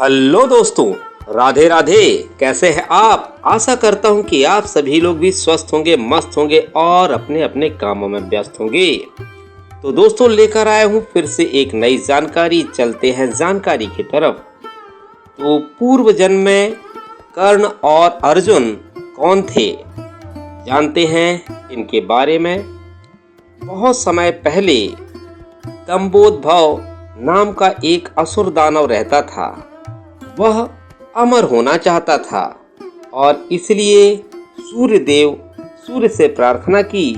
Hello दोस्तों, राधे राधे। कैसे हैं आप? आशा करता हूं कि आप सभी लोग भी स्वस्थ होंगे, मस्त होंगे और अपने अपने कामों में व्यस्त होंगे। तो दोस्तों, लेकर आया हूं फिर से एक नई जानकारी। चलते हैं जानकारी की तरफ। तो पूर्व जन्म में कर्ण और अर्जुन कौन थे, जानते हैं इनके बारे में। बहुत समय पहले दंभोदभ नाम का एक असुर दानव रहता था। वह अमर होना चाहता था और इसलिए सूर्य से प्रार्थना की।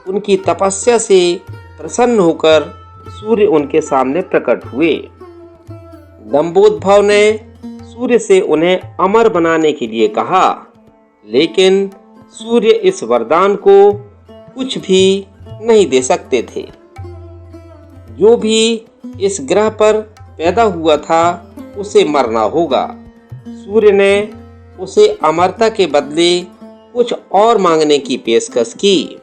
उनकी तपस्या से प्रसन्न होकर सूर्य उनके सामने प्रकट हुए। दंभोदभ ने सूर्य से उन्हें अमर बनाने के लिए कहा, लेकिन सूर्य इस वरदान को कुछ भी नहीं दे सकते थे। जो भी इस ग्रह पर पैदा हुआ था उसे मरना होगा। सूर्य ने उसे अमरता के बदले कुछ और मांगने की पेशकश की।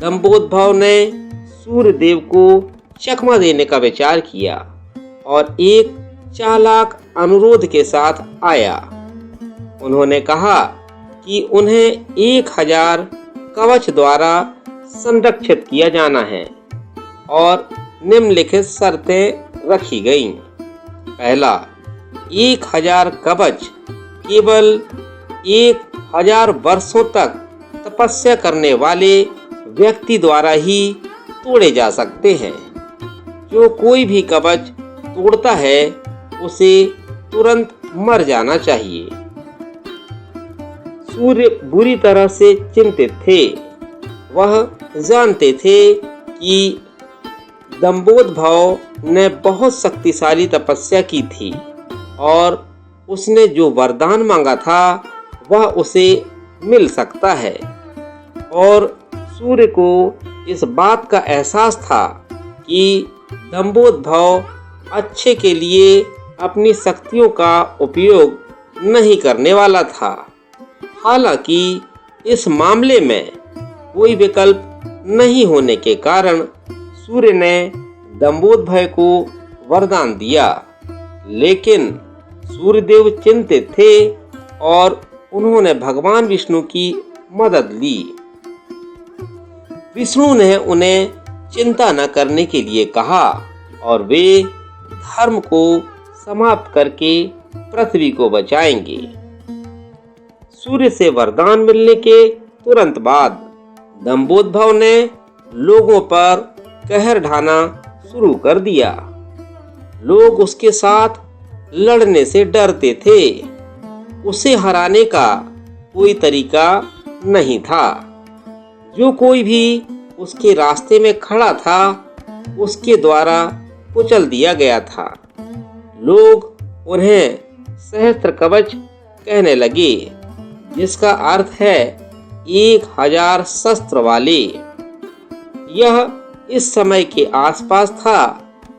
दंभोदभ ने सूर्य देव को चकमा देने का विचार किया और एक चालाक अनुरोध के साथ आया। उन्होंने कहा कि उन्हें 1000 कवच द्वारा संरक्षित किया जाना है और निम्नलिखित शर्तें रखी गईं। पहला, 1000 कवच केवल 1000 वर्षों तक तपस्या करने वाले व्यक्ति द्वारा ही तोड़े जा सकते हैं। जो कोई भी कवच तोड़ता है उसे तुरंत मर जाना चाहिए। सूर्य बुरी तरह से चिंतित थे। वह जानते थे कि दंभोदभ ने बहुत शक्तिशाली तपस्या की थी और उसने जो वरदान मांगा था वह उसे मिल सकता है। और सूर्य को इस बात का एहसास था कि दंभोदभ अच्छे के लिए अपनी शक्तियों का उपयोग नहीं करने वाला था। हालांकि इस मामले में कोई विकल्प नहीं होने के कारण सूर्य ने दंभोदभ को वरदान दिया, लेकिन सूर्यदेव चिंतित थे और उन्होंने भगवान विष्णु की मदद ली। विष्णु ने उन्हें चिंता न करने के लिए कहा और वे धर्म को समाप्त करके पृथ्वी को बचाएंगे। सूर्य से वरदान मिलने के तुरंत बाद दंभोदभ ने लोगों पर कहर ढाना शुरू कर दिया। लोग उसके साथ लड़ने से डरते थे। उसे हराने का कोई तरीका नहीं था। जो कोई भी उसके रास्ते में खड़ा था उसके द्वारा कुचल दिया गया था। लोग उन्हें सहस्त्र कवच कहने लगे, जिसका अर्थ है 1000 शस्त्र वाले। यह इस समय के आसपास था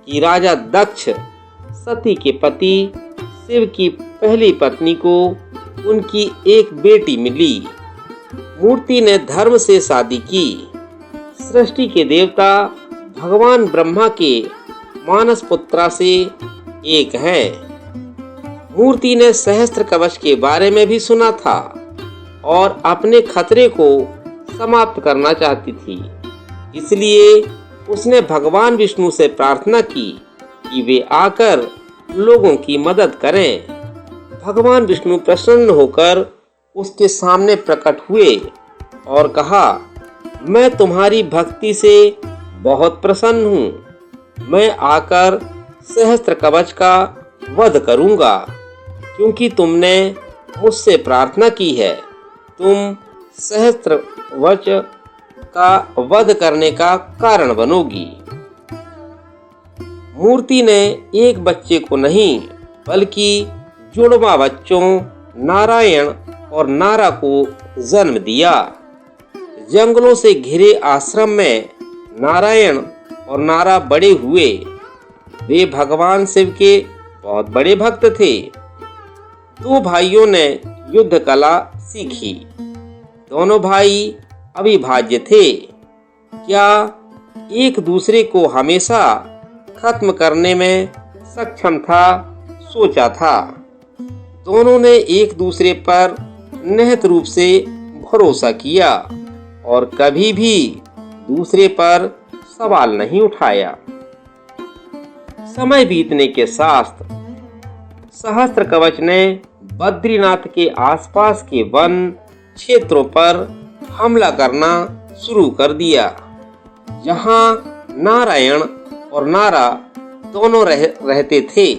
कि राजा दक्ष सती के पति शिव की पहली पत्नी को उनकी एक बेटी मिली। मूर्ति ने धर्म से शादी की। सृष्टि के देवता भगवान ब्रह्मा के मानस पुत्रा से एक हैं। मूर्ति ने सहस्त्र कवच के बारे में भी सुना था और अपने खतरे को समाप्त करना चाहती थी। इसलिए उसने भगवान विष्णु से प्रार्थना की कि वे आकर लोगों की मदद करें। भगवान विष्णु प्रसन्न होकर उसके सामने प्रकट हुए और कहा, मैं तुम्हारी भक्ति से बहुत प्रसन्न हूँ। मैं आकर सहस्त्र कवच का वध करूँगा, क्योंकि तुमने मुझसे प्रार्थना की है। तुम सहस्त्र कवच का वध करने का कारण बनोगी। मूर्ति ने एक बच्चे को नहीं बल्कि जुड़वा बच्चों नारायण और नारा को जन्म दिया। जंगलों से घिरे आश्रम में नारायण और नारा बड़े हुए। वे भगवान शिव के बहुत बड़े भक्त थे। 2 भाइयों ने युद्ध कला सीखी। दोनों भाई अविभाज्य थे। क्या एक दूसरे को हमेशा खत्म करने में सक्षम था। सोचा था। दोनों ने एक दूसरे पर निहित रूप से भरोसा किया और कभी भी दूसरे पर सवाल नहीं उठाया। समय बीतने के साथ सहस्त्रकवच ने बद्रीनाथ के आसपास के वन क्षेत्रों पर हमला करना शुरू कर दिया, जहां नारायण और नारा दोनों रहते थे।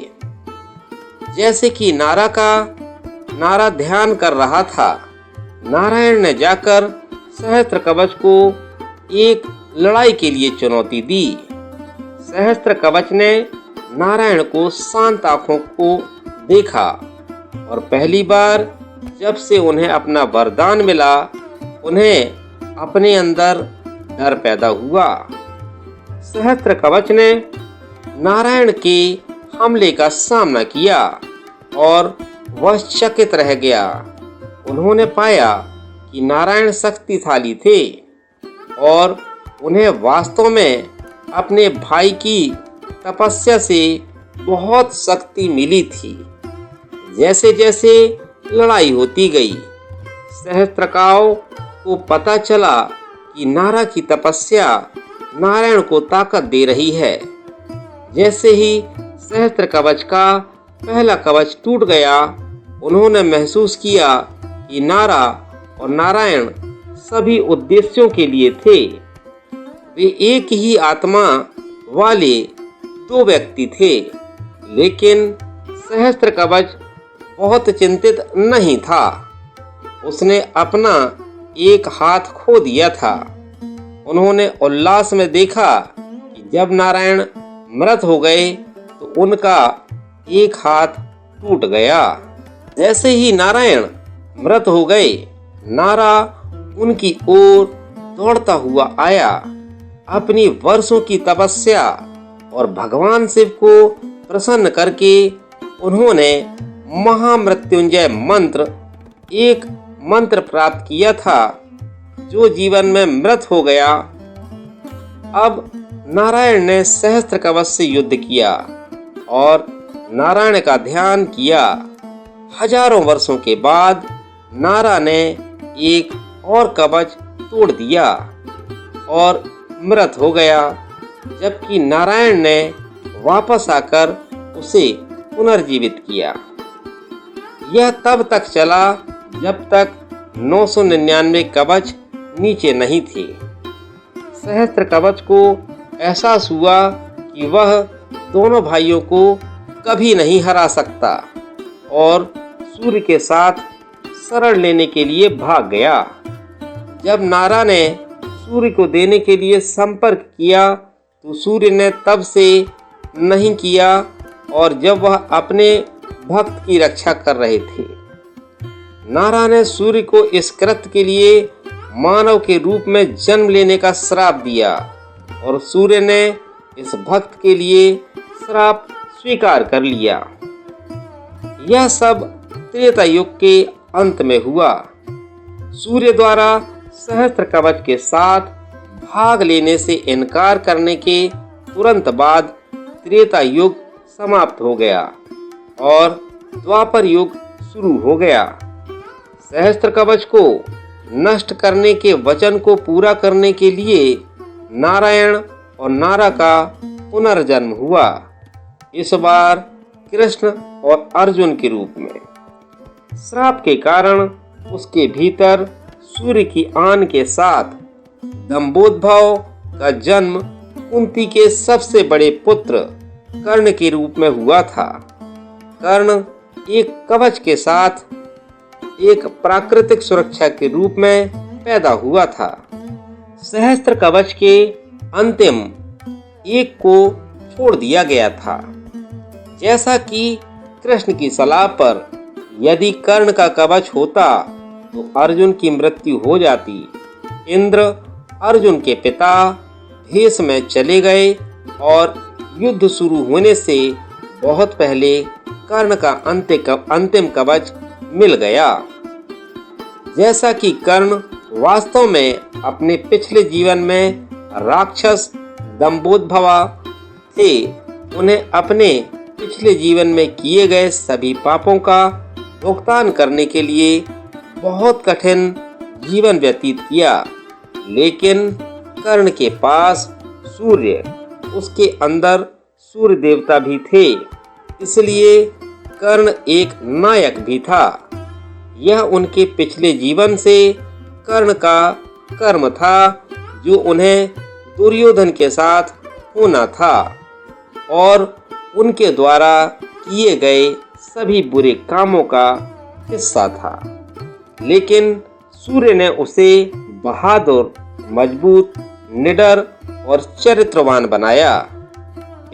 जैसे कि नारा ध्यान कर रहा था, नारायण ने जाकर सहस्त्रकवच को एक लड़ाई के लिए चुनौती दी। सहस्त्रकवच ने नारायण को शांत आंखों को देखा और पहली बार जब से उन्हें अपना वरदान मिला, उन्हें अपने अंदर डर पैदा हुआ। सहस्त्रकवच ने नारायण के हमले का सामना किया और वह चकित रह गया। उन्होंने पाया कि नारायण शक्तिशाली थे और उन्हें वास्तव में अपने भाई की तपस्या से बहुत शक्ति मिली थी। जैसे जैसे लड़ाई होती गई, सहस्त्रकाओं को पता चला कि नारा की तपस्या नारायण को ताकत दे रही है। जैसे ही सहस्त्रकवच का पहला कवच टूट गया, उन्होंने महसूस किया कि नारा और नारायण सभी उद्देश्यों के लिए थे। वे एक ही आत्मा वाले दो व्यक्ति थे, लेकिन सहस्त्रकवच बहुत चिंतित नहीं था। उसने अपना एक हाथ खो दिया था। उन्होंने उल्लास में देखा कि जब नारायण मृत हो गए तो उनका एक हाथ टूट गया। जैसे ही नारायण मृत हो गए, नारा उनकी ओर दौड़ता हुआ आया। अपनी वर्षों की तपस्या और भगवान शिव को प्रसन्न करके उन्होंने महामृत्युंजय मंत्र, एक मंत्र प्राप्त किया था जो जीवन में मृत हो गया। अब नारायण ने सहस्त्रकवच से युद्ध किया और नारायण का ध्यान किया। हजारों वर्षों के बाद नारा ने एक और कवच तोड़ दिया और मृत हो गया, जबकि नारायण ने वापस आकर उसे पुनर्जीवित किया। यह तब तक चला जब तक 999 कवच नीचे नहीं थे। सहस्त्रकवच को एहसास हुआ कि वह दोनों भाइयों को कभी नहीं हरा सकता और सूर्य के साथ शरण लेने के लिए भाग गया। जब नारा ने सूर्य को देने के लिए संपर्क किया तो सूर्य ने तब से नहीं किया, और जब वह अपने भक्त की रक्षा कर रहे थे, नारा ने सूर्य को इस कृत्य के लिए मानव के रूप में जन्म लेने का श्राप दिया और सूर्य ने इस भक्त के लिए श्राप स्वीकार कर लिया। यह सब त्रेता युग के अंत में हुआ। सूर्य द्वारा सहस्त्रकवच के साथ भाग लेने से इनकार करने के तुरंत बाद त्रेता युग समाप्त हो गया और द्वापर युग शुरू हो गया। सहस्त्रकवच को नष्ट करने के वचन को पूरा करने के लिए नारायण और नारा का पुनर्जन्म हुआ, इस बार कृष्ण और अर्जुन के रूप में। श्राप के कारण उसके भीतर सूर्य की आन के साथ दंभोद्भव का जन्म कुंती के सबसे बड़े पुत्र कर्ण के रूप में हुआ था। कर्ण एक कवच के साथ एक प्राकृतिक सुरक्षा के रूप में पैदा हुआ था। सहस्त्र कवच के अंतिम एक को छोड़ दिया गया था। जैसा कि कृष्ण की सलाह पर यदि कर्ण का कवच होता तो अर्जुन की मृत्यु हो जाती। इंद्र अर्जुन के पिता भेष में चले गए और युद्ध शुरू होने से बहुत पहले कर्ण का अंतिम कवच मिल गया। जैसा कि कर्ण वास्तव में अपने पिछले जीवन में राक्षस दंभोद्भवा थे, उन्हें अपने पिछले जीवन में किए गए सभी पापों का भुगतान करने के लिए बहुत कठिन जीवन व्यतीत किया। लेकिन कर्ण के पास सूर्य, उसके अंदर सूर्य देवता भी थे, इसलिए कर्ण एक नायक भी था। यह उनके पिछले जीवन से कर्ण का कर्म था जो उन्हें दुर्योधन के साथ होना था और उनके द्वारा किए गए सभी बुरे कामों का हिस्सा था। लेकिन सूर्य ने उसे बहादुर, मजबूत, निडर और चरित्रवान बनाया।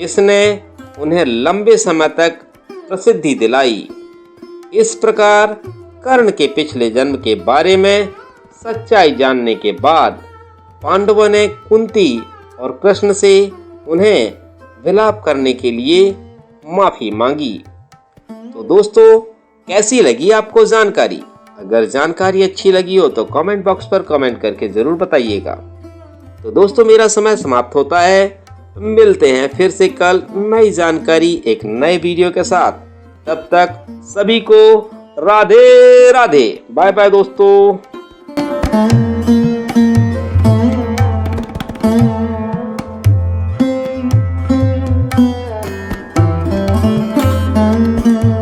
इसने उन्हें लंबे समय तक प्रसिद्धि दिलाई। इस प्रकार कर्ण के पिछले जन्म के बारे में सच्चाई जानने के बाद पांडवों ने कुंती और कृष्ण से उन्हें विलाप करने के लिए माफी मांगी। तो दोस्तों, कैसी लगी आपको जानकारी? अगर जानकारी अच्छी लगी हो तो कमेंट बॉक्स पर कमेंट करके जरूर बताइएगा। तो दोस्तों, मेरा समय समाप्त होता है। मिलते हैं फिर से कल नई जानकारी एक नए वीडियो के साथ। तब तक सभी को राधे राधे। बाय बाय दोस्तों।